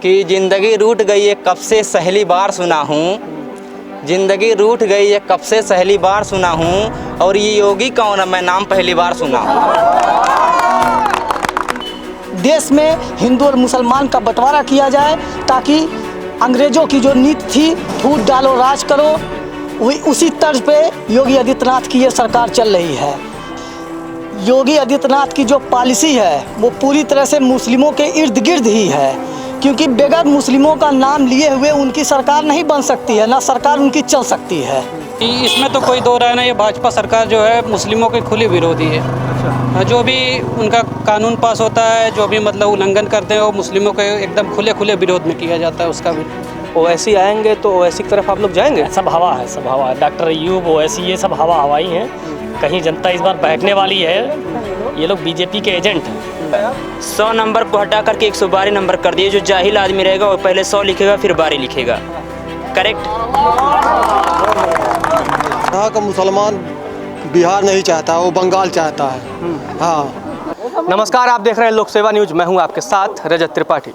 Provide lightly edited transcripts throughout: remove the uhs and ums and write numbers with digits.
कि ज़िंदगी रूठ गई है कब से पहली बार सुना हूँ, ज़िंदगी रूठ गई है कब से पहली बार सुना हूँ, और ये योगी कौन है मैं नाम पहली बार सुना हूँ। देश में हिंदू और मुसलमान का बंटवारा किया जाए ताकि अंग्रेज़ों की जो नीति थी फूट डालो राज करो, वही उसी तर्ज पे योगी आदित्यनाथ की ये सरकार चल रही है। योगी आदित्यनाथ की जो पॉलिसी है वो पूरी तरह से मुस्लिमों के इर्द गिर्द ही है, क्योंकि बगैर मुस्लिमों का नाम लिए हुए उनकी सरकार नहीं बन सकती है, ना सरकार उनकी चल सकती है। इसमें तो कोई दो राय नहीं है, भाजपा सरकार जो है मुस्लिमों के खुली विरोधी है। अच्छा। जो भी उनका कानून पास होता है, जो भी मतलब उल्लंघन करते हैं वो मुस्लिमों के एकदम खुले विरोध में किया जाता है उसका भी। ओवैसी आएंगे तो ओवैसी की तरफ आप लोग जाएंगे? सब हवा है, सब हवा है। डॉक्टर अयूब ओवैसी ये सब हवा हवाई हैं। कहीं जनता इस बार बैठने वाली है। ये लोग बीजेपी के एजेंट हैं। 100 नंबर को हटा करके 112 नंबर कर दिए। जो जाहिल आदमी रहेगा वो पहले 100 लिखेगा फिर 12 लिखेगा। करेक्ट। यहाँ का मुसलमान बिहार नहीं चाहता, वो बंगाल चाहता है। हाँ। नमस्कार, आप देख रहे हैं लोक सेवा न्यूज। मैं हूं आपके साथ रजत त्रिपाठी।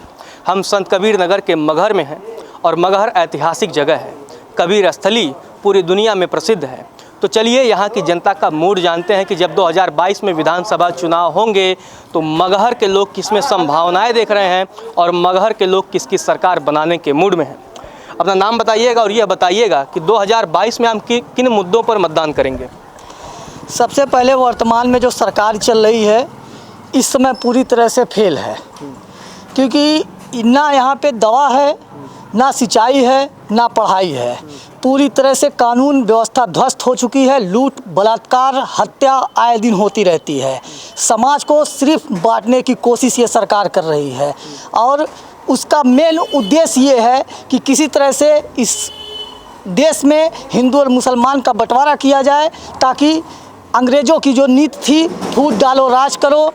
हम संत कबीर नगर के मगहर में हैं और मगहर ऐतिहासिक जगह है। कबीर स्थली पूरी दुनिया में प्रसिद्ध है। तो चलिए यहाँ की जनता का मूड जानते हैं कि जब 2022 में विधानसभा चुनाव होंगे तो मगहर के लोग किसमें संभावनाएं देख रहे हैं और मगहर के लोग किसकी सरकार बनाने के मूड में हैं। अपना नाम बताइएगा और यह बताइएगा कि 2022 में हम किन मुद्दों पर मतदान करेंगे। सबसे पहले वर्तमान में जो सरकार चल रही है इस समय पूरी तरह से फेल है, क्योंकि ना यहाँ पे दवा है, ना सिंचाई है, ना पढ़ाई है। पूरी तरह से कानून व्यवस्था ध्वस्त हो चुकी है। लूट, बलात्कार, हत्या आए दिन होती रहती है। समाज को सिर्फ बांटने की कोशिश ये सरकार कर रही है और उसका मेन उद्देश्य ये है कि किसी तरह से इस देश में हिंदू और मुसलमान का बंटवारा किया जाए ताकि अंग्रेज़ों की जो नीति थी फूट डालो राज करो,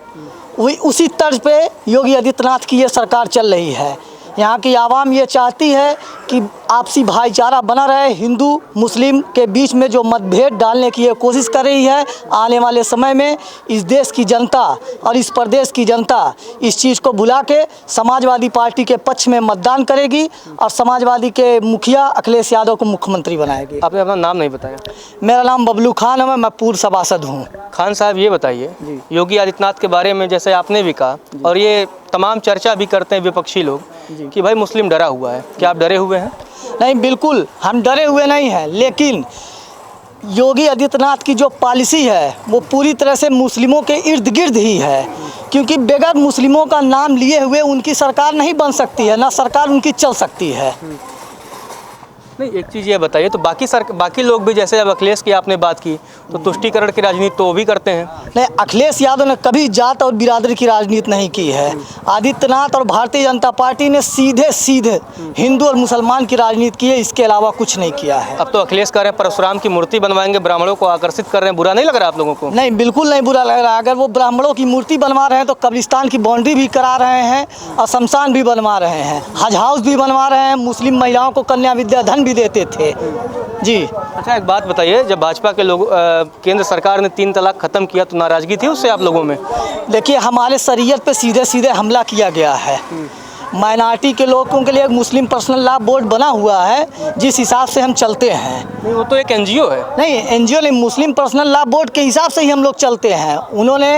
वही उसी तर्ज पे योगी आदित्यनाथ की ये सरकार चल रही है। यहाँ की आवाम ये चाहती है कि आपसी भाईचारा बना रहे। हिंदू मुस्लिम के बीच में जो मतभेद डालने की ये कोशिश कर रही है, आने वाले समय में इस देश की जनता और इस प्रदेश की जनता इस चीज़ को भुला के समाजवादी पार्टी के पक्ष में मतदान करेगी और समाजवादी के मुखिया अखिलेश यादव को मुख्यमंत्री बनाएगी। आपने अपना नाम नहीं बताया। मेरा नाम बबलू खान है, मैं पूर्व सभासद हूँ। खान साहब ये बताइए, योगी आदित्यनाथ के बारे में जैसे आपने भी कहा और ये तमाम चर्चा भी करते हैं विपक्षी लोग कि भाई मुस्लिम डरा हुआ है, क्या आप डरे हुए हैं? नहीं, बिल्कुल हम डरे हुए नहीं हैं, लेकिन योगी आदित्यनाथ की जो पॉलिसी है वो पूरी तरह से मुस्लिमों के इर्द गिर्द ही है, क्योंकि बगैर मुस्लिमों का नाम लिए हुए उनकी सरकार नहीं बन सकती है, ना सरकार उनकी चल सकती है। नहीं, एक चीज़ ये बताइए, तो बाकी लोग भी जैसे अब अखिलेश की आपने बात की तो तुष्टीकरण की राजनीति तो वो भी करते हैं। नहीं, अखिलेश यादव ने कभी जात और बिरादरी की राजनीति नहीं की है। आदित्यनाथ और भारतीय जनता पार्टी ने सीधे हिंदू और मुसलमान की राजनीति की है, इसके अलावा कुछ नहीं किया है। अब तो अखिलेश कह रहे हैं परशुराम की मूर्ति बनवाएंगे, ब्राह्मणों को आकर्षित कर रहे हैं। बुरा नहीं लग रहा आप लोगों को? नहीं, बिल्कुल नहीं बुरा लग रहा। अगर वो ब्राह्मणों की मूर्ति बनवा रहे हैं तो कब्रिस्तान की बाउंड्री भी करा रहे हैं और शमशान भी बनवा रहे हैं, हज हाउस भी बनवा रहे हैं, मुस्लिम महिलाओं को कन्या विद्याधन भी देते थे जी। अच्छा, एक बात बताइए, जब भाजपा के लोग केंद्र सरकार ने 3 तलाक खत्म किया तो नाराजगी थी उससे आप लोगों में? देखिए, हमारे शरीयत पे सीधे हमला किया गया है। माइनॉरिटी के लोगों के लिए एक मुस्लिम पर्सनल लॉ बोर्ड बना हुआ है, जिस हिसाब से हम चलते हैं। नहीं, वो तो एक एनजीओ है। नहीं, एनजीओ नहीं, मुस्लिम पर्सनल लॉ बोर्ड के हिसाब से ही हम लोग चलते हैं। उन्होंने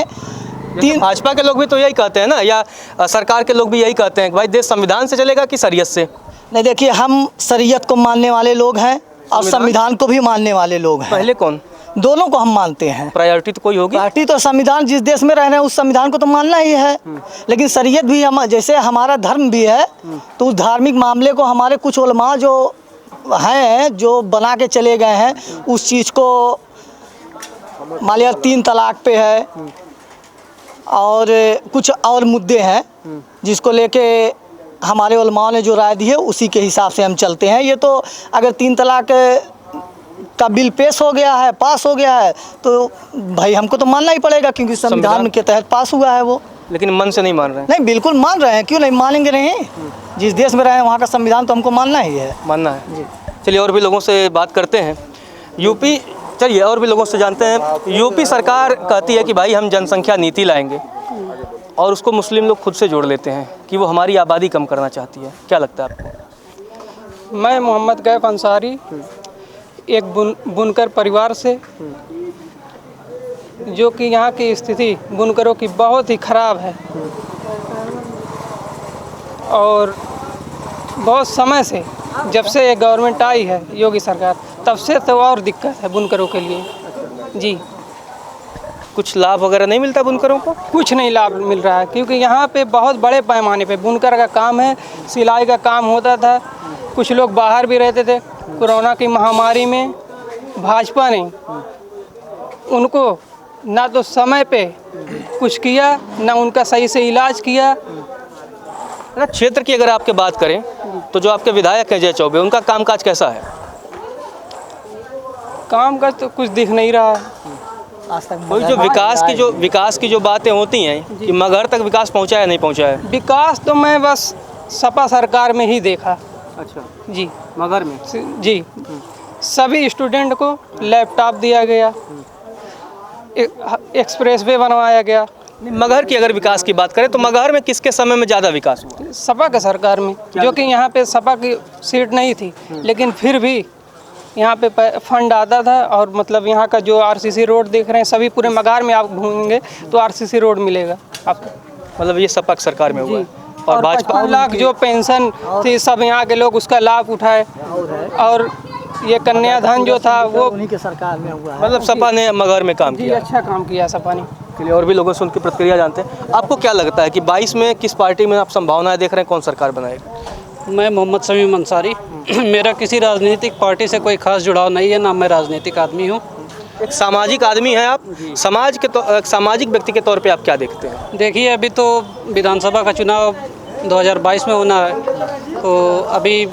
भाजपा के लोग भी तो यही कहते हैं ना, या सरकार के लोग भी यही कहते हैं कि भाई देश संविधान से चलेगा कि शरीयत से? नहीं, देखिए, हम शरीयत को मानने वाले लोग हैं और संविधान को भी मानने वाले लोग हैं। पहले कौन? दोनों को हम मानते हैं। प्रायोरिटी तो कोई होगी? प्रायोरिटी तो संविधान, जिस देश में रह रहे हैं उस संविधान को तो मानना ही है, लेकिन शरीयत भी हम, जैसे हमारा धर्म भी है तो उस धार्मिक मामले को हमारे कुछ उलमा जो हैं जो बना के चले गए हैं उस चीज़ को, मान लिया 3 तलाक पे है और कुछ और मुद्दे हैं जिसको लेके हमारे उलमाओं ने जो राय दी है उसी के हिसाब से हम चलते हैं। ये तो अगर 3 तलाक का बिल पेश हो गया है, पास हो गया है, तो भाई हमको तो मानना ही पड़ेगा, क्योंकि संविधान के तहत पास हुआ है वो। लेकिन मन से नहीं मान रहे हैं? नहीं, बिल्कुल मान रहे हैं, क्यों नहीं मानेंगे? नहीं, जिस देश में रहे हैं वहाँ का संविधान तो हमको मानना ही है। मानना है जी। चलिए और भी लोगों से बात करते हैं। यूपी, चलिए और भी लोगों से जानते हैं। यूपी सरकार कहती है कि भाई हम जनसंख्या नीति लाएंगे, और उसको मुस्लिम लोग खुद से जोड़ लेते हैं कि वो हमारी आबादी कम करना चाहती है, क्या लगता है आपको? मैं मोहम्मद गैफ अंसारी, एक बुनकर परिवार से, जो कि यहाँ की स्थिति बुनकरों की बहुत ही ख़राब है और बहुत समय से, जब से ये गवर्नमेंट आई है योगी सरकार, तब से तो और दिक्कत है बुनकरों के लिए जी। कुछ लाभ वगैरह नहीं मिलता बुनकरों को? कुछ नहीं लाभ मिल रहा है, क्योंकि यहाँ पे बहुत बड़े पैमाने पे बुनकर का काम है, सिलाई का काम होता था। कुछ लोग बाहर भी रहते थे। कोरोना की महामारी में भाजपा ने उनको ना तो समय पे कुछ किया, ना उनका सही से इलाज किया। ना क्षेत्र की अगर आपके बात करें तो जो आपके विधायक हैं जय चौबे, उनका कामकाज कैसा है? काम का तो कुछ दिख नहीं रहा है आज तक। कोई जो विकास की जो बातें होती हैं कि मगहर तक विकास पहुंचा है नहीं पहुंचा है? विकास तो मैं बस सपा सरकार में ही देखा। अच्छा, जी मगहर में जी, सभी स्टूडेंट को लैपटॉप दिया गया, एक्सप्रेस वे बनवाया गया। मगहर की अगर विकास की बात करें तो मगहर में किसके समय में ज़्यादा विकास हुआ? सपा के सरकार में, जो कि यहाँ पे सपा की सीट नहीं थी, लेकिन फिर भी यहाँ पे फंड आता था। और मतलब यहाँ का जो आरसीसी रोड देख रहे हैं, सभी पूरे मगहर में आप घूमेंगे तो आरसीसी रोड मिलेगा आपको। मतलब ये सपा की सरकार में हुआ है। और भाजपा 55 लाख जो पेंशन थी, सब यहाँ के लोग उसका लाभ उठाए। और ये कन्याधन जो था वो उन्हीं के सरकार में हुआ है। मतलब सपा ने मगहर में काम किया। अच्छा काम किया सपा ने। के लिए और भी लोगों से उनकी प्रतिक्रिया जानते हैं। आपको क्या लगता है कि 22 में किस पार्टी में आप संभावनाएं देख रहे हैं, कौन सरकार बनाएगी? मैं मोहम्मद शमीम अंसारी, मेरा किसी राजनीतिक पार्टी से कोई खास जुड़ाव नहीं है, ना मैं राजनीतिक आदमी हूँ। एक सामाजिक आदमी हैं आप, समाज के एक सामाजिक व्यक्ति के तौर पे आप क्या देखते हैं? देखिए, अभी तो विधानसभा का चुनाव 2022 में होना है, तो अभी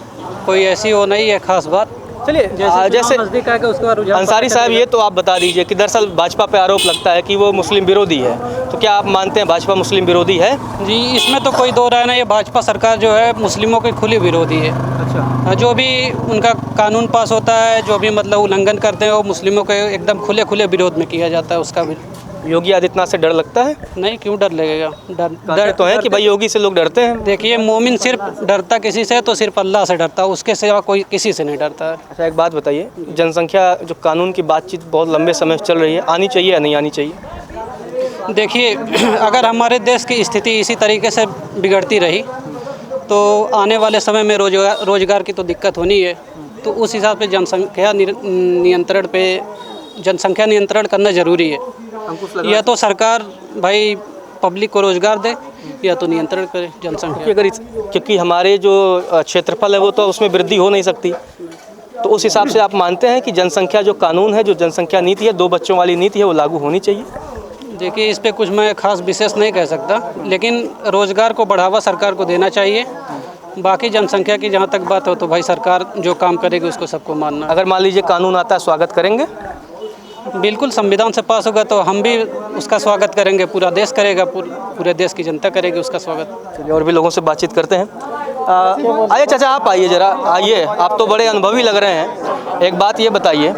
कोई ऐसी वो नहीं है खास बात। चलिए, जैसे नज़दीक आएगा उसके बाद रुझान अंसारी साहब, ये तो आप बता दीजिए कि दरअसल भाजपा पे आरोप लगता है कि वो मुस्लिम विरोधी है, तो क्या आप मानते हैं भाजपा मुस्लिम विरोधी है? जी, इसमें तो कोई दो राय नहीं है। भाजपा सरकार जो है मुस्लिमों की खुली विरोधी है। अच्छा, जो भी उनका कानून पास होता है, जो भी मतलब उल्लंघन करते हैं, वो मुस्लिमों के एकदम खुले खुले विरोध में किया जाता है। उसका भी योगी आदित्यनाथ से डर लगता है? नहीं, क्यों डर लगेगा? डर तो है कि भाई योगी से लोग डरते हैं। देखिए, मोमिन सिर्फ डरता किसी से तो सिर्फ अल्लाह से डरता है, उसके सिवा कोई किसी से नहीं डरता है। अच्छा, एक बात बताइए, जनसंख्या जो कानून की बातचीत बहुत लंबे समय से चल रही है, आनी चाहिए या नहीं आनी चाहिए? देखिए, अगर हमारे देश की स्थिति इसी तरीके से बिगड़ती रही तो आने वाले समय में रोजगार की तो दिक्कत होनी है। तो उस हिसाब से जनसंख्या नियंत्रण करना ज़रूरी है। या तो सरकार भाई पब्लिक को रोज़गार दे, या तो नियंत्रण करे जनसंख्या। क्योंकि हमारे जो क्षेत्रफल है वो तो उसमें वृद्धि हो नहीं सकती, तो उस हिसाब से आप मानते हैं कि जनसंख्या जो कानून है, जो जनसंख्या नीति है, 2 बच्चों वाली नीति है, वो लागू होनी चाहिए? देखिए, इस पे कुछ मैं खास विशेष नहीं कह सकता, लेकिन रोज़गार को बढ़ावा सरकार को देना चाहिए। बाकी जनसंख्या की जहाँ तक बात हो तो भाई सरकार जो काम करेगी उसको सबको मानना। अगर मान लीजिए कानून आता है, स्वागत करेंगे? बिल्कुल, संविधान से पास होगा तो हम भी उसका स्वागत करेंगे, पूरा देश करेगा, पूरे देश की जनता करेगी उसका स्वागत। चलिए, और भी लोगों से बातचीत करते हैं। आइए चाचा, आप आइए ज़रा, आइए, आप तो बड़े अनुभवी लग रहे हैं। एक बात ये बताइए,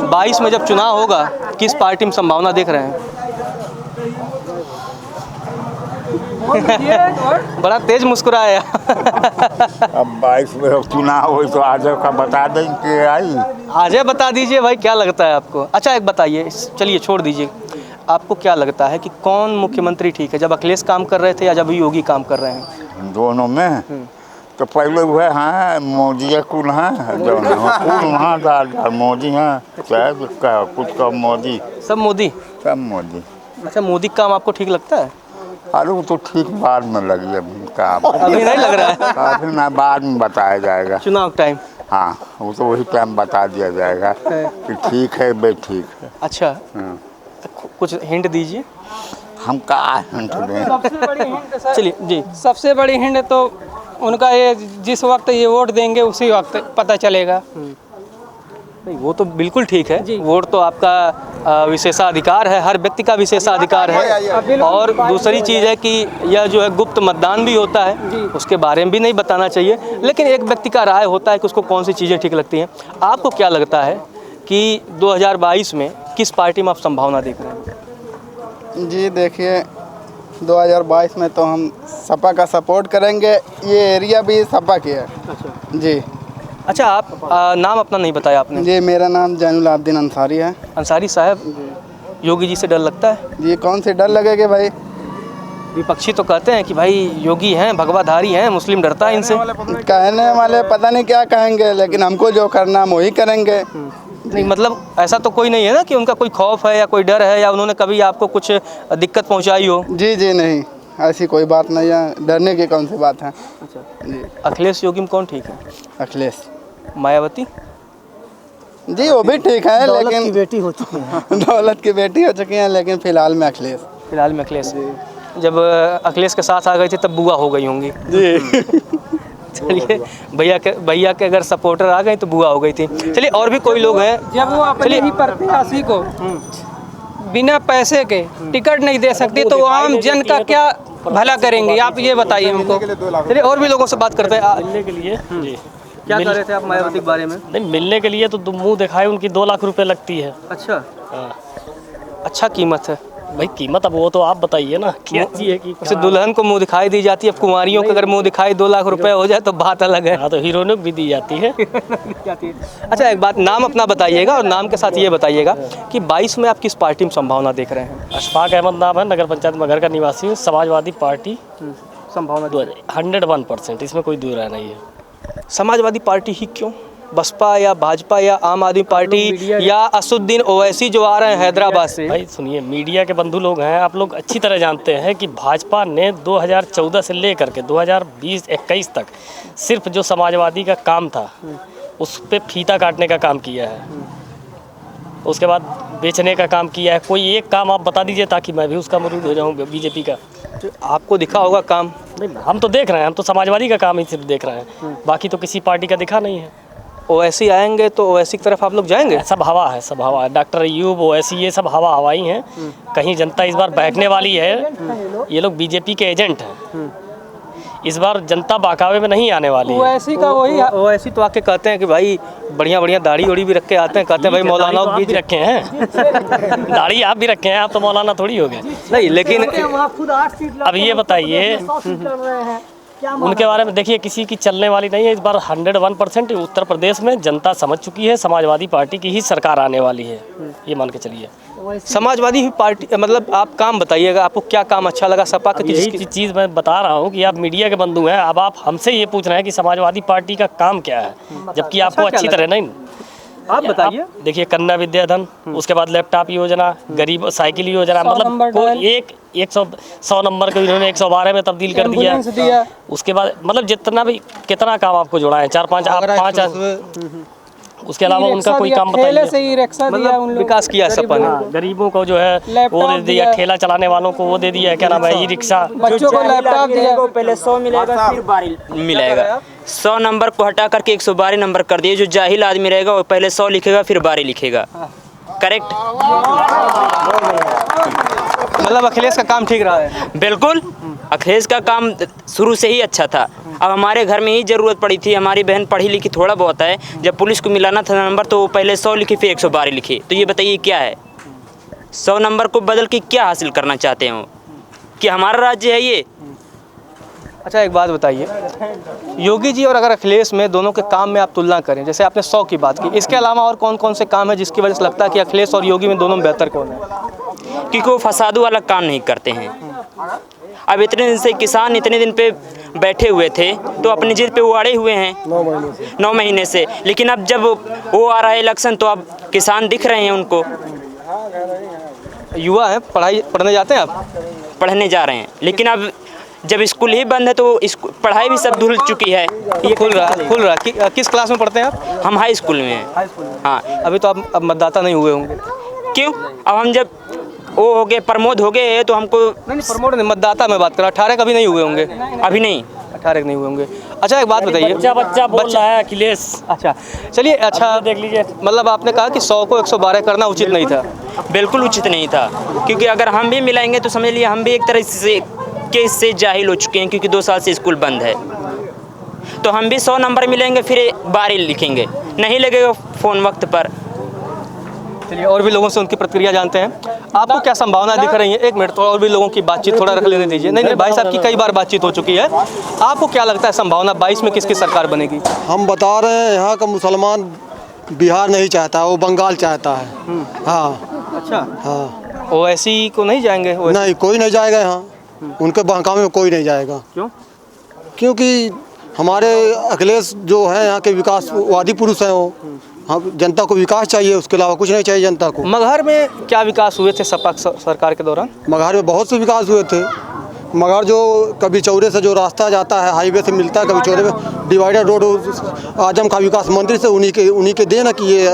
22 में जब चुनाव होगा, किस पार्टी में संभावना देख रहे हैं? बड़ा तेज मुस्कुराया। अब 22 में चुनाव हो तो आज का बता दें कि आई आज बता दीजिए भाई, क्या लगता है आपको? अच्छा, एक बताइए, चलिए छोड़ दीजिए, आपको क्या लगता है कि कौन मुख्यमंत्री ठीक है, जब अखिलेश काम कर रहे थे या जब योगी काम कर रहे हैं? दोनों में तो पहले हुए हैं मोदी कुल हैं, जो कुल वहाँ डाल मोदी हैं, शायद कुछ का मोदी, सब मोदी, सब मोदी। अच्छा, मोदी का काम आपको ठीक लगता है? अरे वो तो ठीक बाद में लगी अभी काम, अभी नहीं लग रहा है? अभी ना, बाद में बताया जाएगा चुनाव टाइम। हाँ, वो तो वही टाइम बता दिया जाएगा कि ठीक है भाई, ठीक है। अच्छा, कुछ हिंट दीजिए। हम का हिंट दें? चलिए जी, सबसे बड़ी हिंट तो उनका ये, जिस वक्त ये वोट देंगे उसी वक्त पता चलेगा। नहीं, वो तो बिल्कुल ठीक है, वोट तो आपका विशेषाधिकार है, हर व्यक्ति का विशेषाधिकार है। और दूसरी चीज़ है कि यह जो है गुप्त मतदान भी होता है, उसके बारे में भी नहीं बताना चाहिए, लेकिन एक व्यक्ति का राय होता है कि उसको कौन सी चीज़ें ठीक लगती हैं। आपको क्या लगता है कि 2022 में किस पार्टी में आप संभावना देख रहे हैं? जी देखिए, 2022 में तो हम सपा का सपोर्ट करेंगे। ये एरिया भी सपा की है। जी। अच्छा, आप नाम अपना नहीं बताया आपने। जी, मेरा नाम जैनुल आब्दीन अंसारी है। अंसारी साहब, योगी जी से डर लगता है? जी, कौन से डर लगेगा भाई। विपक्षी तो कहते हैं कि भाई योगी हैं, भगवाधारी हैं, मुस्लिम डरता है इनसे। कहने वाले पता नहीं क्या कहेंगे, लेकिन हमको जो करना हम वही करेंगे। नहीं, मतलब ऐसा तो कोई नहीं है ना कि उनका कोई खौफ है या कोई डर है या उन्होंने कभी आपको कुछ दिक्कत पहुंचाई हो? जी जी नहीं, ऐसी कोई बात नहीं है, डरने की कौन सी बात है। अच्छा जी। अखिलेश योगी में कौन ठीक है? अखिलेश। मायावती? जी, वो भी ठीक है, दौलत लेकिन की बेटी हो चुकी है। दौलत की बेटी हो चुकी हैं, लेकिन फिलहाल में अखिलेश। फिलहाल में अखिलेश। जब अखिलेश के साथ आ गई थी तब बुआ हो गई होंगी। जी। चलिए, भैया के अगर सपोर्टर आ गए तो बुआ हो गई थी। चलिए, और भी कोई लोग हैं। जब वो अपने ही प्रत्याशी को बिना पैसे के टिकट नहीं दे सकती तो आम जन का क्या भला करेंगे, आप ये बताइए हमको। चलिए, और भी लोगों से बात करते हैं। मिलने के लिए जी क्या कर रहे थे आप मायावती के बारे में? नहीं, मिलने के लिए तो मुंह दिखाए उनकी 2 लाख रुपए लगती है। अच्छा, हाँ। अच्छा कीमत है भाई, कीमत अब वो तो आप बताइए ना क्या चीज़ है कि वैसे दुल्हन को मुंह दिखाई दी जाती है, अब कुंवारियों को अगर मुंह दिखाई 2 लाख रुपए हो जाए तो बात अलग है। हाँ, तो हीरोइनों को भी दी जाती है। अच्छा, एक बात, नाम अपना बताइएगा और नाम के साथ ये बताइएगा कि 22 में आप किस पार्टी में संभावना देख रहे हैं? अशफाक अहमद नाम है, नगर पंचायत मगर का निवासी हूँ। समाजवादी पार्टी संभावना 101%, इसमें कोई दूर है नहीं है। समाजवादी पार्टी ही क्यों? बसपा या भाजपा या आम आदमी पार्टी या असुद्दीन ओवैसी जो आ रहे हैं हैदराबाद से? भाई सुनिए, मीडिया के बंधु लोग हैं, आप लोग अच्छी तरह जानते हैं कि भाजपा ने 2014 से लेकर के 2020-21 तक सिर्फ जो समाजवादी का काम था उस पे फीता काटने का काम किया है। उसके बाद बेचने का काम किया है। कोई एक काम आप बता दीजिए ताकि मैं भी उसका मुरीद हो जाऊँ बीजेपी का। तो आपको दिखा होगा काम? नहीं, हम तो देख रहे हैं, हम तो समाजवादी का काम ही सिर्फ देख रहे हैं, बाकी तो किसी पार्टी का दिखा नहीं है। ओवैसी आएंगे तो ओवैसी की तरफ आप लोग जाएंगे? सब हवा है, सब हवा है। डॉक्टर अयूब, ओवैसी, ये सब हवा हवाई हैं। कहीं जनता इस बार बैठने वाली है। ये लोग बीजेपी के एजेंट हैं। इस बार जनता बाकावे में नहीं आने वाली है। ओवैसी का वही ओवैसी तो आके कहते हैं कि भाई बढ़िया बढ़िया दाढ़ी उड़ी भी रख के आते हैं, कहते हैं भाई मौलाना भी रखे हैं। दाढ़ी आप भी रखे हैं, आप तो मौलाना थोड़ी हो गए। नहीं, लेकिन अब ये बताइए, उनके बारे में देखिए, किसी की चलने वाली नहीं है। इस बार 101% उत्तर प्रदेश में जनता समझ चुकी है, समाजवादी पार्टी की ही सरकार आने वाली है, ये मान के चलिए। समाजवादी ही पार्टी, मतलब आप काम बताइएगा, आपको क्या काम अच्छा लगा सपा का? यही चीज़ मैं बता रहा हूँ कि आप मीडिया के बंधु हैं, अब आप हमसे ये पूछ रहे हैं कि समाजवादी पार्टी का काम क्या है, जबकि आपको अच्छी तरह नहीं। आप बताइए। देखिए, कन्या विद्याधन, उसके बाद लैपटॉप योजना, गरीब साइकिल योजना, मतलब कोई एक 100 नंबर को इन्होंने 112 में तब्दील कर दिया। उसके बाद मतलब जितना भी कितना काम आपको जोड़ा है, 4-5 आप 5। उसके अलावा उनका कोई काम बताइए। मतलब विकास किया सपा ने। गरीबों को जो है वो दे दिया, ठेला चलाने वालों को वो दे दिया, क्या नाम है, ई रिक्शा। बच्चों को लैपटॉप दिया। पहले 100 मिलेगा, फिर 12 मिलेगा। 100 नंबर को हटा करके 112 नंबर कर दिए। जो जाहिल आदमी रहेगा वो पहले 100 लिखेगा, फिर 12 लिखेगा। करेक्ट? मतलब अखिलेश का काम ठीक रहा है? बिल्कुल, अखिलेश का काम शुरू से ही अच्छा था। अब हमारे घर में ही ज़रूरत पड़ी थी, हमारी बहन पढ़ी लिखी थोड़ा बहुत है, जब पुलिस को मिलाना था नंबर तो वो पहले 100 लिखी, फिर 112 लिखी। तो ये बताइए क्या है? 100 नंबर को बदल के क्या हासिल करना चाहते हो? कि हमारा राज्य है ये? अच्छा, एक बात बताइए, योगी जी और अगर अखिलेश में दोनों के काम में आप तुलना करें, जैसे आपने 100 की बात की, इसके अलावा और कौन कौन से काम है जिसकी वजह से लगता है कि अखिलेश और योगी में दोनों में बेहतर कौन है? क्योंकि वो फसादू वाला काम नहीं करते हैं। अब इतने दिन से किसान इतने दिन पे बैठे हुए थे तो अपनी जिद पे वो अड़े हुए हैं 9 महीने से। लेकिन अब जब वो आ रहा है इलेक्शन तो अब किसान दिख रहे हैं उनको। युवा हैं, पढ़ने जाते हैं आप? पढ़ने जा रहे हैं, लेकिन अब जब स्कूल ही बंद है तो पढ़ाई भी सब धुल चुकी है। ये खुल रहा। किस क्लास में पढ़ते हैं आप? हम हाई स्कूल में हैं। हाँ। अभी तो आप मतदाता नहीं हुए होंगे? क्यों? अब हम जब वो हो गए, प्रमोद हो गए तो हमको नहीं, प्रमोद नहीं, मतदाता में बात कर रहा। 18 कभी नहीं हुए होंगे? अभी नहीं, 18 नहीं हुए होंगे। अच्छा, एक बात बताइए, बच्चा बोल रहा है अखिलेश। अच्छा चलिए, अच्छा देख लीजिए, मतलब आपने कहा कि 100 को 112 करना उचित नहीं था? बिल्कुल उचित नहीं था, क्योंकि अगर हम भी मिलाएंगे तो समझ लिए हम भी एक तरह से केस से जाहिल हो चुके हैं, क्योंकि 2 साल से स्कूल बंद है। तो हम भी 100 नंबर मिलेंगे, फिर 12 लिखेंगे, नहीं लगेगा फ़ोन वक्त पर। चलिए, और भी लोगों से उनकी प्रतिक्रिया जानते हैं। आपको क्या संभावना दिख रही है? एक मिनट, और भी लोगों की बातचीत थोड़ा रख लेने दीजिए। नहीं, भाई साहब की कई बार बातचीत हो चुकी है। आपको क्या लगता है संभावना 22 में किसकी सरकार बनेगी? हम बता रहे हैं यहाँ का मुसलमान बिहार नहीं चाहता, वो बंगाल चाहता है। हाँ। अच्छा। हाँ। ओवैसी को नहीं जाएंगे? नहीं, कोई नहीं जाएगा यहाँ, उनके बहकावे में कोई नहीं जाएगा। क्यों? क्योंकि हमारे अखिलेश जो है यहाँ के विकासवादी पुरुष हैं, वो हम जनता को विकास चाहिए, उसके अलावा कुछ नहीं चाहिए जनता को। मगहर में क्या विकास हुए थे सपा सरकार के दौरान? मगहर में बहुत से विकास हुए थे, मगर जो कभी चौरे से जो रास्ता जाता है हाईवे से मिलता है, कभी चौरे में डिवाइडर रोड आजम खां विकास मंत्री से उन्हीं के देन कि ये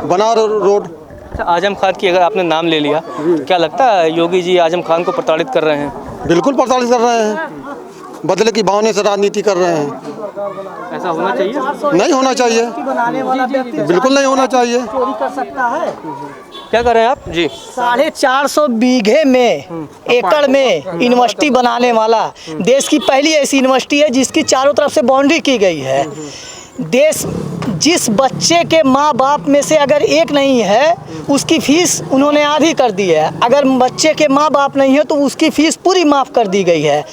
बना रोड। अच्छा, आजम खान की अगर आपने नाम ले लिया, क्या लगता है योगी जी आजम खान को प्रताड़ित कर रहे हैं? बिल्कुल प्रताड़ित कर रहे हैं, बदले की भावना से राजनीति कर रहे हैं। ऐसा होना चाहिए? नहीं होना चाहिए, बिल्कुल नहीं होना चाहिए। चोरी कर सकता है। क्या कर रहे हैं आप जी? 450 बीघे में एकड़ में यूनिवर्सिटी बनाने वाला देश की पहली ऐसी यूनिवर्सिटी है जिसकी चारों तरफ से बाउंड्री की गई है। देश जिस बच्चे के माँ बाप में से अगर एक नहीं है उसकी फीस उन्होंने आधी कर दी है, अगर बच्चे के माँ बाप नहीं है तो उसकी फ़ीस पूरी माफ़ कर दी गई है।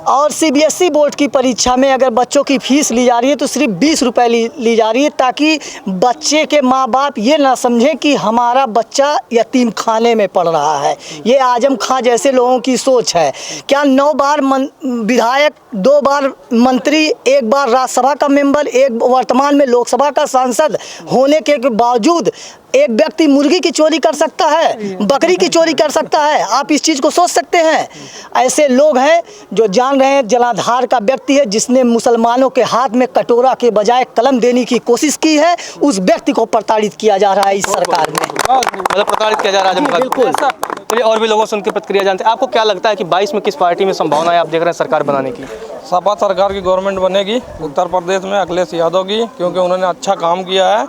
और CBSE बोर्ड की परीक्षा में अगर बच्चों की फ़ीस ली जा रही है तो सिर्फ 20 रुपये ली जा रही है, ताकि बच्चे के माँ बाप ये ना समझें कि हमारा बच्चा यतीम खाने में पढ़ रहा है। ये आजम खां जैसे लोगों की सोच है। क्या 9 बार विधायक, 2 बार मंत्री, 1 बार राज्यसभा का मेंबर, एक वर्तमान में लोकसभा का सांसद होने के बावजूद एक व्यक्ति मुर्गी की चोरी कर सकता है, बकरी की चोरी कर सकता है? आप इस चीज़ को सोच सकते हैं? ऐसे लोग हैं जो जान रहे हैं जलाधार का व्यक्ति है जिसने मुसलमानों के हाथ में कटोरा के बजाय कलम देने की कोशिश की है, उस व्यक्ति को प्रताड़ित किया जा रहा है इस सरकार में। मतलब प्रताड़ित किया जा रहा है? बिल्कुल। चलिए और भी लोगों से उनकी प्रतिक्रिया जानते हैं। आपको क्या लगता है कि 22 में किस पार्टी में संभावना है आप देख रहे हैं सरकार बनाने की? सपा सरकार की गवर्नमेंट बनेगी उत्तर प्रदेश में, अखिलेश यादव की, क्योंकि उन्होंने अच्छा काम किया है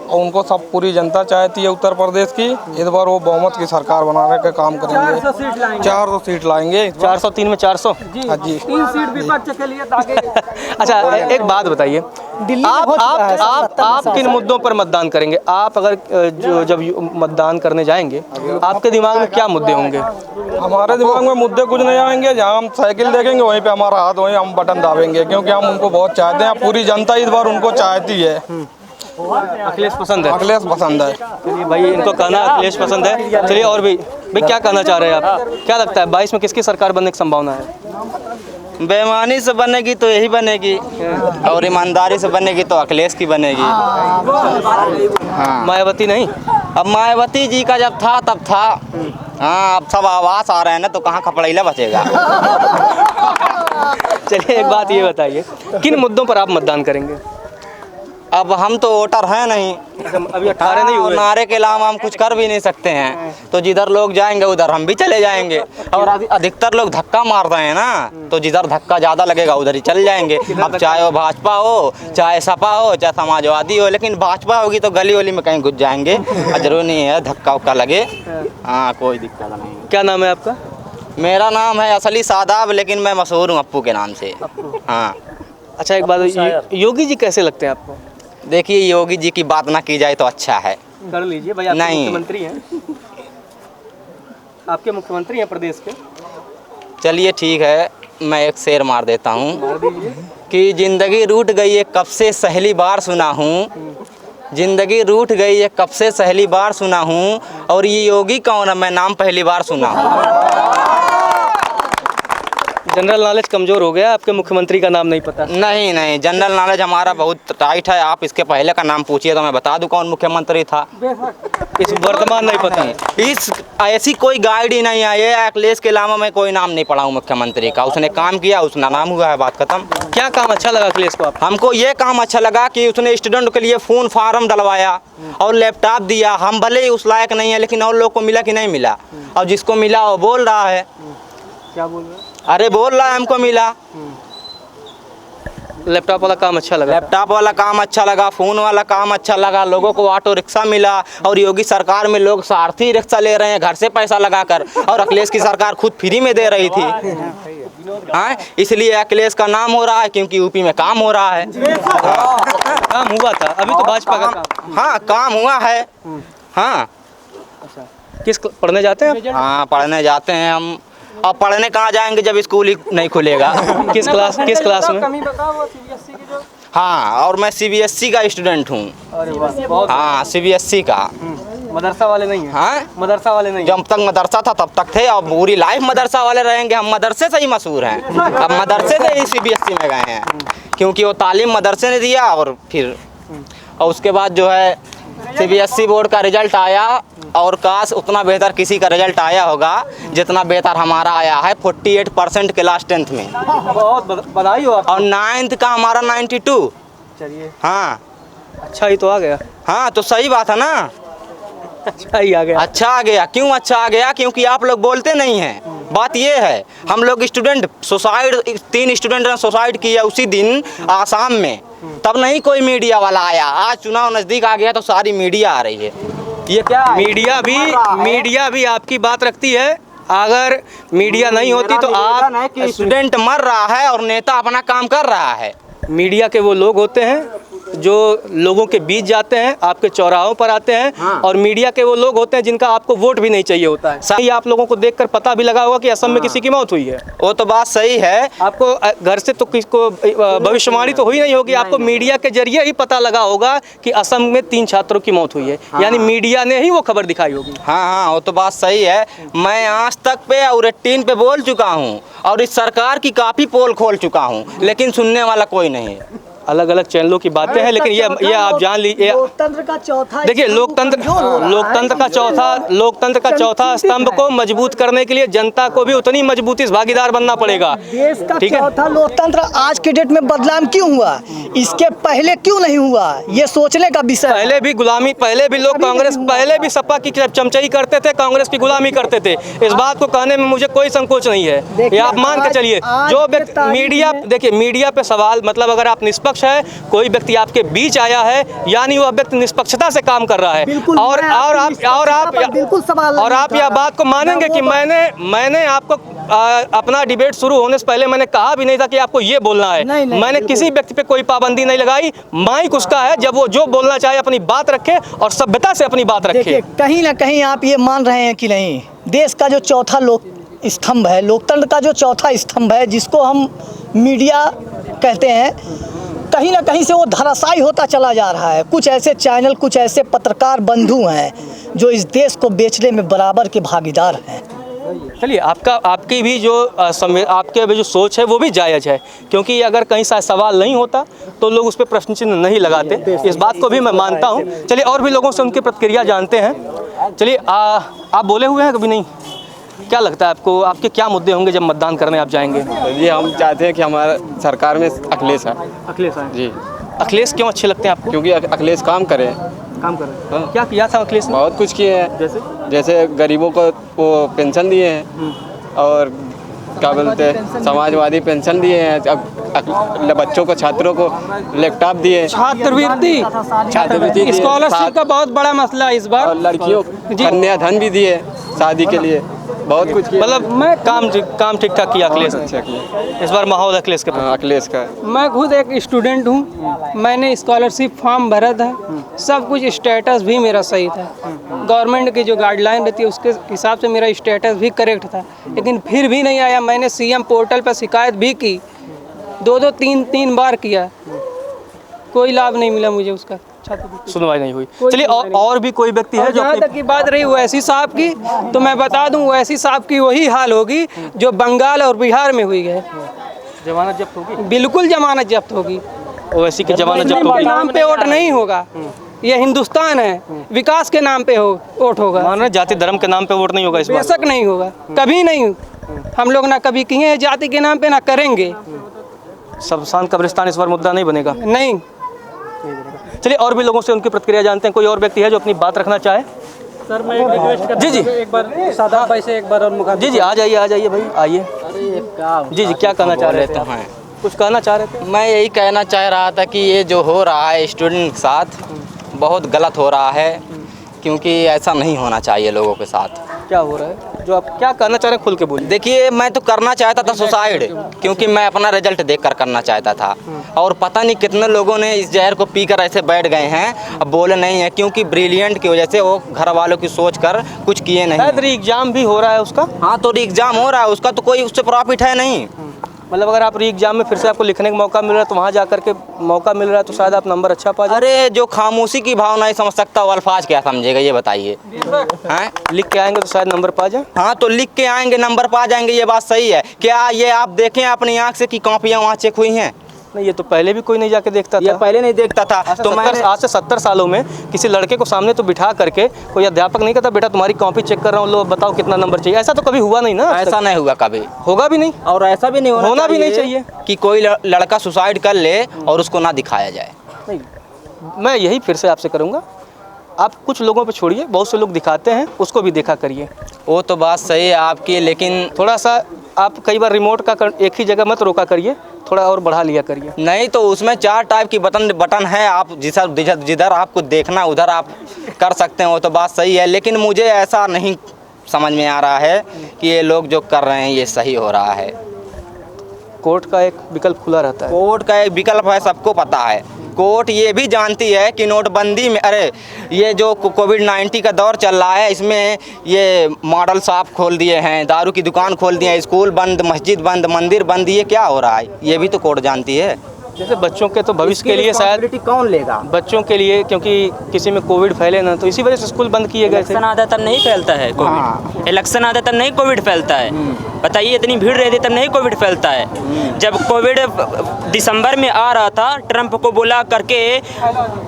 और उनको सब पूरी जनता चाहती है उत्तर प्रदेश की। इस बार वो बहुमत की सरकार बनाने का काम करेंगे। 400 सीट लाएंगे। 403 में 400? हाँ जी। 3 सीट विपक्ष के लिए ताकि अच्छा, एक बात बताइए, आप किन मुद्दों पर मतदान करेंगे? आप अगर जब मतदान करने जाएंगे आपके दिमाग में क्या मुद्दे होंगे? हमारे दिमाग में मुद्दे कुछ नहीं आएंगे, जहाँ हम साइकिल देखेंगे वहीं पे हमारा हाथ, वहीं हम बटन दाबेंगे, क्योंकि हम उनको बहुत चाहते हैं। पूरी जनता इस बार उनको चाहती है। अखिलेश पसंद है? अखिलेश पसंद है। चलिए भाई, इनको कहना अखिलेश पसंद है। चलिए और भी भाई, क्या कहना चाह रहे हैं आप? क्या लगता है 22 में किसकी सरकार बनने की संभावना है? बेईमानी से बनेगी तो यही बनेगी, और ईमानदारी से बनेगी तो अखिलेश की बनेगी। हाँ। मायावती नहीं? अब मायावती जी का जब था तब था। हाँ, अब सब आवास आ रहे हैं ना, तो कहाँ खपड़ैला बचेगा। चलिए एक बात ये बताइए, किन मुद्दों पर आप मतदान करेंगे? अब हम तो वोटर हैं नहीं, अभी 18 नहीं हुए। नारे के अलावा हम कुछ कर भी नहीं सकते हैं, तो जिधर लोग जाएंगे उधर हम भी चले जाएंगे। और अधिकतर लोग धक्का मार रहे हैं ना, तो जिधर धक्का ज़्यादा लगेगा उधर ही चल जाएंगे। अब चाहे वो भाजपा हो, चाहे सपा हो, चाहे समाजवादी हो, लेकिन भाजपा होगी तो गली वली में कहीं घुस जाएंगे। जरूरी नहीं है धक्का उक्का लगे। हाँ, कोई दिक्कत नहीं। क्या नाम है आपका? मेरा नाम है असली सादाब, लेकिन मैं मशहूर हूँ अप्पू के नाम से। हाँ। अच्छा, एक बात, योगी जी कैसे लगते हैं आपको? देखिए, योगी जी की बात ना की जाए तो अच्छा है। कर लीजिए भाई, आप मुख्यमंत्री हैं। आपके मुख्यमंत्री हैं प्रदेश के। चलिए ठीक है, मैं एक शेर मार देता हूँ कि जिंदगी रूठ गई है कब से पहली बार सुना हूँ, जिंदगी रूठ गई है कब से पहली बार सुना हूँ, और ये योगी कौन है मैं नाम पहली बार सुना हूँ। जनरल नॉलेज कमज़ोर हो गया, आपके मुख्यमंत्री का नाम नहीं पता? नहीं, जनरल नॉलेज हमारा बहुत टाइट है। आप इसके पहले का नाम पूछिए तो मैं बता दूं कौन मुख्यमंत्री था। इस वर्तमान नहीं पता है? इस ऐसी कोई गाइड ही नहीं है। ये अखिलेश के अलावा मैं कोई नाम नहीं पढ़ा हूँ मुख्यमंत्री का। उसने काम किया, उसका नाम हुआ है, बात खत्म। क्या काम अच्छा लगा अखिलेश को? हमको ये काम अच्छा लगा कि उसने स्टूडेंट के लिए फ़ोन फार्म डलवाया और लैपटॉप दिया। हम भले ही उस लायक नहीं है, लेकिन और लोग को मिला कि नहीं मिला? और जिसको मिला वो बोल रहा है। क्या बोल रहे हैं? अरे बोल रहा है हमको मिला। लैपटॉप वाला काम अच्छा लगा? लैपटॉप वाला काम अच्छा लगा, फ़ोन वाला काम अच्छा लगा, लोगों को ऑटो रिक्शा मिला। और योगी सरकार में लोग सारथी रिक्शा ले रहे हैं घर से पैसा लगाकर, और अखिलेश की सरकार खुद फ्री में दे रही थी। हाँ, इसलिए अखिलेश का नाम हो रहा है, क्योंकि यूपी में काम हो रहा है। काम हुआ था, अभी तो भाजपा का काम। हाँ, काम हुआ है। हाँ, पढ़ने जाते हैं आप? हाँ पढ़ने जाते हैं हम। अब पढ़ने कहाँ जाएंगे जब स्कूल ही नहीं खुलेगा। किस क्लास में? हाँ और मैं CBSE का स्टूडेंट हूँ। हाँ CBSE का। मदरसा वाले नहीं हैं? हाँ मदरसा वाले नहीं? जब तक मदरसा था तब तक थे, अब पूरी लाइफ मदरसा वाले रहेंगे। हम मदरसे से ही मशहूर हैं, अब मदरसे से ही CBSE में गए हैं, क्योंकि वो तालीम मदरसे ने दिया। और फिर और उसके बाद जो है CBSE बोर्ड का रिजल्ट आया, और काश उतना बेहतर किसी का रिजल्ट आया होगा जितना बेहतर हमारा आया है। 48% क्लास 10th में। बहुत बधाई हो आपको। और 9th का हमारा 92। चलिए हाँ अच्छा ही तो आ गया। हाँ तो सही बात है ना, अच्छा ही आ गया। अच्छा आ गया। क्यों अच्छा आ गया? क्योंकि आप लोग बोलते नहीं हैं। बात ये है, हम लोग स्टूडेंट सुसाइड, 3 स्टूडेंट ने सुसाइड किया उसी दिन आसाम में, तब नहीं कोई मीडिया वाला आया। आज चुनाव नज़दीक आ गया तो सारी मीडिया आ रही है। ये क्या है? मीडिया भी आपकी बात रखती है। अगर मीडिया नहीं होती तो आप स्टूडेंट मर रहा है और नेता अपना काम कर रहा है। मीडिया के वो लोग होते हैं जो लोगों के बीच जाते हैं, आपके चौराहों पर आते हैं। हाँ। और मीडिया के वो लोग होते हैं जिनका आपको वोट भी नहीं चाहिए होता है। सही आप लोगों को देखकर पता भी लगा होगा कि असम में किसी की मौत हुई है। वो तो बात सही है। आपको घर से तो किसको भविष्यवाणी तो हुई नहीं होगी, आपको मीडिया के जरिए ही पता लगा होगा कि असम में 3 छात्रों की मौत हुई है। यानी मीडिया ने ही वो खबर दिखाई होगी। हाँ हाँ वो तो बात सही है। मैं आज तक पे और 18 पे बोल चुका हूँ, और इस सरकार की काफ़ी पोल खोल चुका हूँ, लेकिन सुनने वाला कोई नहीं है। अलग अलग चैनलों की बातें हैं, लेकिन ये आप जान लीजिए, लोकतंत्र का चौथा, देखिए लोकतंत्र का चौथा स्तंभ को मजबूत करने के लिए जनता को भी उतनी मजबूती से भागीदार बनना पड़ेगा। देश का ठीक है? चौथा लोकतंत्र आज के डेट में बदलाव क्यों हुआ, इसके पहले क्यों नहीं हुआ, ये सोचने का विषय। पहले भी गुलामी, पहले भी लोग कांग्रेस, पहले भी सपा की चमचाई करते थे, कांग्रेस की गुलामी करते थे। इस बात को कहने में मुझे कोई संकोच नहीं है। ये आप मान के चलिए। जो व्यक्ति मीडिया, देखिए मीडिया पे सवाल, मतलब अगर आप निष्पक्ष है, कोई व्यक्ति आपके बीच आया है, यानी वह व्यक्ति निष्पक्षता से काम कर रहा है। और आप यह बात को मानेंगे कि मैंने आपको अपना डिबेट शुरू होने से पहले मैंने कहा भी नहीं था कि आपको ये बोलना है। मैंने किसी व्यक्ति पे कोई पाबंदी नहीं लगाई। माइक उसका है, जब वो जो बोलना चाहे अपनी बात रखे और सभ्यता से अपनी बात रखे। कहीं ना कहीं आप ये मान रहे हैं कि नहीं, देश का जो चौथा स्तंभ है, लोकतंत्र का जो चौथा स्तंभ है, जिसको हम मीडिया कहते हैं, कहीं ना कहीं से वो धराशायी होता चला जा रहा है। कुछ ऐसे चैनल, कुछ ऐसे पत्रकार बंधु हैं जो इस देश को बेचने में बराबर के भागीदार हैं। चलिए, आपकी भी जो सोच है वो भी जायज़ है, क्योंकि अगर कहीं सा सवाल नहीं होता तो लोग उस पर प्रश्न चिन्ह नहीं लगाते। इस बात को भी मैं मानता हूँ। चलिए और भी लोगों से उनकी प्रतिक्रिया जानते हैं। चलिए आप बोले हुए हैं कभी नहीं? क्या लगता है आपको, आपके क्या मुद्दे होंगे जब मतदान करने आप जाएंगे? जी हम चाहते हैं कि हमारा सरकार में अखिलेश है। अखिलेश है जी। अखिलेश क्यों अच्छे लगते हैं आपको? क्योंकि अखिलेश काम करे। हाँ। क्या किया था अखिलेश ने? बहुत कुछ किए हैं। जैसे गरीबों को वो पेंशन दिए हैं, और क्या बोलते हैं समाजवादी पेंशन दिए हैं। अब बच्चों को, छात्रों को लैपटॉप दिए, छात्रवृत्ति, स्कॉलरशिप का बहुत बड़ा मसला इस बार। और लड़कियों कन्याधन भी दिए शादी के लिए। बहुत कुछ किया। मतलब मैं काम ठीक ठाक किया अखिलेश। अच्छा किया इस बार माहौल अखिलेश के अखिलेश का। मैं खुद एक स्टूडेंट हूँ, मैंने स्कॉलरशिप फॉर्म भरा था, सब कुछ स्टेटस भी मेरा सही था। गवर्नमेंट की जो गाइडलाइन रहती है उसके हिसाब से मेरा स्टेटस भी करेक्ट था, लेकिन फिर भी नहीं आया। मैंने CM पोर्टल पर शिकायत भी की, 2-3 बार किया, कोई लाभ नहीं मिला मुझे उसका। सुनवाई नहीं हुई। चलिए और भी कोई व्यक्ति है जो जहाँ तक की बात रही ओवैसी साहब की, तो मैं बता दूं ओवैसी साहब की वही हाल होगी जो बंगाल और बिहार में हुई है। जमानत जब्त होगी? बिल्कुल जमानत जब्त होगी। ओवैसी की जमानत जब्त होगी। नाम पे वोट नहीं होगा, ये हिंदुस्तान है, विकास के नाम पे वोट होगा। मान रहे जाति धर्म के नाम पे वोट नहीं होगा इस बार? बेशक नहीं होगा, कभी नहीं। हम लोग ना कभी किए हैं जाति के नाम पे, ना करेंगे। शमशान कब्रिस्तान इस बार मुद्दा नहीं बनेगा? नहीं। चलिए और भी लोगों से उनकी प्रतिक्रिया जानते हैं। कोई और व्यक्ति है जो अपनी बात रखना चाहे? सर मैं रिक्वेस्ट करता हूं, एक बार सादा भाई से एक बार और मुकाबला। जी आ जाइए भाई, आइए। जी क्या कहना चाह रहे थे? कुछ कहना चाह रहे थे? मैं यही कहना चाह रहा था कि ये जो हो रहा है स्टूडेंट के साथ बहुत गलत हो रहा है, क्योंकि ऐसा नहीं होना चाहिए लोगों के साथ। क्या हो रहा है? जो आप क्या करना चाह रहे हैं खुल के बोलिए। देखिए, मैं तो करना चाहता था सुसाइड, क्योंकि मैं अपना रिजल्ट देखकर करना चाहता था। और पता नहीं कितने लोगों ने इस जहर को पीकर ऐसे बैठ गए हैं, अब बोले नहीं है, क्योंकि ब्रिलियंट की वजह से वो घर वालों की सोच कर कुछ किए नहीं। शायद री एग्जाम भी हो रहा है उसका। हाँ, तो री एग्जाम हो रहा है उसका, तो कोई उससे प्रॉफिट है नहीं। मतलब अगर आप री एग्जाम में फिर से आपको लिखने का मौका मिल रहा है तो वहाँ जा करके मौका मिल रहा है तो शायद आप नंबर अच्छा पा जाए। अरे जो खामोशी की भावना नहीं समझ सकता वो अल्फाज क्या समझेगा, ये बताइए। हैं? लिख के आएंगे तो शायद नंबर पा जाए। हाँ, तो लिख के आएंगे नंबर पा जाएंगे, ये बात सही है। क्या ये आप देखें अपनी आंख से कि कॉपियाँ वहाँ चेक हुई हैं? नहीं, ये तो पहले भी कोई नहीं जाके देखता ये था। पहले नहीं देखता था। तो आज से 70 सालों में किसी लड़के को सामने तो बिठा करके कोई अध्यापक नहीं कहता बेटा तुम्हारी कॉपी चेक कर रहा हूँ, लो बताओ कितना नंबर चाहिए। ऐसा तो कभी हुआ नहीं ना। ऐसा नहीं हुआ कभी, होगा भी नहीं, और ऐसा भी नहीं होना भी नहीं चाहिए कि कोई लड़का सुसाइड कर ले और उसको ना दिखाया जाए। नहीं, मैं यही फिर से आपसे करूँगा, आप कुछ लोगों पे छोड़िए, बहुत से लोग दिखाते हैं, उसको भी देखा करिए। वो तो बात सही है आपकी, लेकिन थोड़ा सा आप कई बार रिमोट का एक ही जगह मत रोका करिए, थोड़ा और बढ़ा लिया करिए। नहीं तो उसमें 4 टाइप की बटन है, आप जिधर आपको देखना उधर आप कर सकते हैं, वो तो बात सही है। लेकिन मुझे ऐसा नहीं समझ में आ रहा है कि ये लोग जो कर रहे हैं ये सही हो रहा है। कोर्ट का एक विकल्प खुला रहता है। कोर्ट का एक विकल्प है, सबको पता है। कोर्ट ये भी जानती है कि नोटबंदी में, अरे ये जो कोविड-19 का दौर चल रहा है, इसमें ये मॉडल शॉप खोल दिए हैं, दारू की दुकान खोल दिए हैं, स्कूल बंद, मस्जिद बंद, मंदिर बंद, ये क्या हो रहा है? ये भी तो कोर्ट जानती है। जैसे बच्चों के तो भविष्य के लिए शायद कौन लेगा? बच्चों के लिए, क्योंकि किसी में कोविड फैले ना, तो इसी वजह से स्कूल बंद किए गए थे। इलेक्शन आता तब नहीं फैलता है कोविड। इलेक्शन आता तब नहीं कोविड फैलता है। बताइए, इतनी भीड़ रहती तब नहीं कोविड फैलता है। जब कोविड दिसंबर में आ रहा था, ट्रंप को बुला करके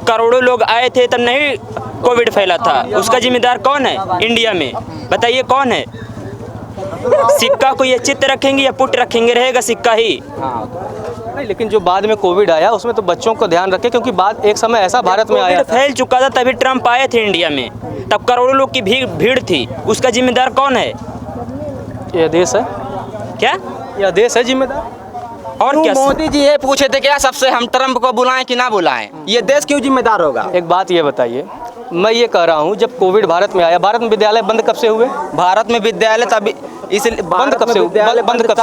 करोड़ों लोग आए थे, तब नहीं कोविड फैला था। उसका जिम्मेदार कौन है इंडिया में? बताइए कौन है? सिक्का को ये चित्त रखेंगे या पुट रखेंगे, रहेगा सिक्का ही। नहीं, लेकिन जो बाद में कोविड आया उसमें तो बच्चों को ध्यान रखें, क्योंकि बाद एक समय ऐसा भारत में आया फैल चुका था, तभी ट्रंप आए थे इंडिया में, तब करोड़ों लोग की भीड़ थी। उसका जिम्मेदार कौन है? यह देश है। क्या यह देश है जिम्मेदार? और क्या मोदी जी ये पूछे थे क्या सबसे, हम ट्रंप को बुलाएं कि ना बुलाएं? ये देश क्यों जिम्मेदार होगा? एक बात ये बताइए, मैं ये कह रहा हूँ जब कोविड भारत में आया, भारत में विद्यालय बंद कब से हुए? भारत में विद्यालय तभी इसलिए बंद कब से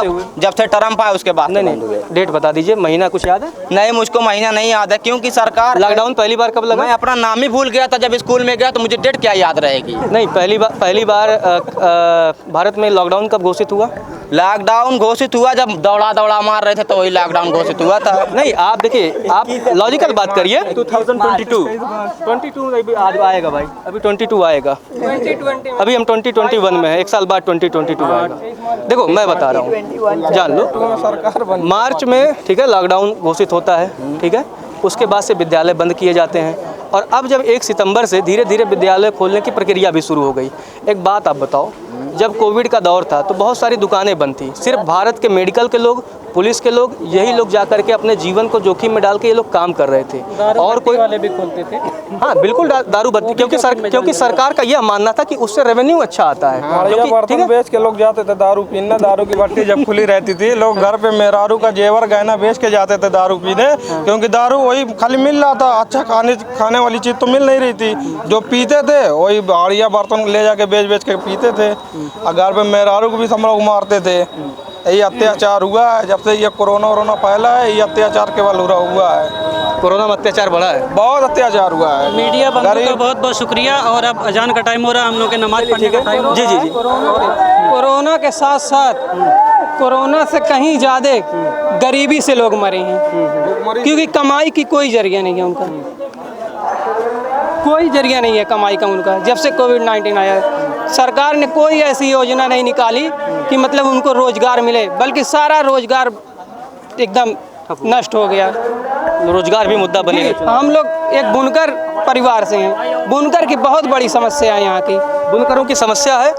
हुए? जब से ट्रंप आया उसके बाद। नहीं, डेट बता दीजिए, महीना कुछ याद है? नहीं, मुझको महीना नहीं याद है, क्योंकि सरकार लॉकडाउन पहली बार कब लगा? मैं अपना नाम ही भूल गया था जब स्कूल में गया, तो मुझे डेट क्या याद रहेगी? नहीं, पहली बार भारत में लॉकडाउन कब घोषित हुआ? लॉकडाउन घोषित हुआ जब दौड़ा मार रहे थे, तो वही लॉकडाउन घोषित हुआ था। नहीं, आप देखिए, आप लॉजिकल बात करिए। 2022 आज आएगा भाई, अभी 22 आएगा, अभी हम 2021 में है, एक साल बाद 2022 आएगा। देखो मैं बता रहा हूँ, जान लो, मार्च में ठीक है लॉकडाउन घोषित होता है, ठीक है, उसके बाद से विद्यालय बंद किए जाते हैं, और अब जब 1 सितंबर से धीरे धीरे विद्यालय खोलने की प्रक्रिया भी शुरू हो गई। एक बात आप बताओ, जब कोविड का दौर था तो बहुत सारी दुकानें बंद थी, सिर्फ भारत के मेडिकल के लोग, पुलिस के लोग, यही लोग जा करके अपने जीवन को जोखिम में डाल के ये लोग काम कर रहे थे। और कोई वाले भी खोलते थे। हाँ बिल्कुल, दारू बत्ती, क्योंकि सरकार का यह मानना था कि उससे रेवेन्यू अच्छा आता है। बर्तन बेच के लोग जाते थे दारू पीने, दारू की भट्टी जब खुली रहती थी, लोग घर पे मेहरारू का जेवर गहना बेच के जाते थे दारू पीने, क्योंकि दारू वही खाली मिल रहा था, अच्छा खाने वाली चीज़ तो मिल नहीं रही थी। जो पीते थे वही बढ़िया बर्तन ले जाके बेच के पीते थे, और घर पे मेहरारू को भी सब लोग मारते थे। यही अत्याचार हुआ है जब से ये कोरोना फैला है, ये अत्याचार केवल हुआ है। कोरोना में अत्याचार बढ़ा है, बहुत अत्याचार हुआ है। मीडिया बंधुओं का बहुत बहुत शुक्रिया। और अब अजान का टाइम हो रहा है, हम लोग के नमाज पढ़ने का टाइम। जी। कोरोना के साथ साथ कोरोना से कहीं ज़्यादा गरीबी से लोग मरे हैं, क्योंकि कमाई की कोई जरिया नहीं है उनका, कोई जरिया नहीं है कमाई का उनका। जब से कोविड-19 आया है, सरकार ने कोई ऐसी योजना नहीं निकाली कि मतलब उनको रोजगार मिले, बल्कि सारा रोजगार एकदम नष्ट हो गया। रोजगार भी मुद्दा बनेगा। हम लोग एक बुनकर परिवार से हैं, बुनकर की बहुत बड़ी समस्या है यहाँ की। बुनकरों की समस्या है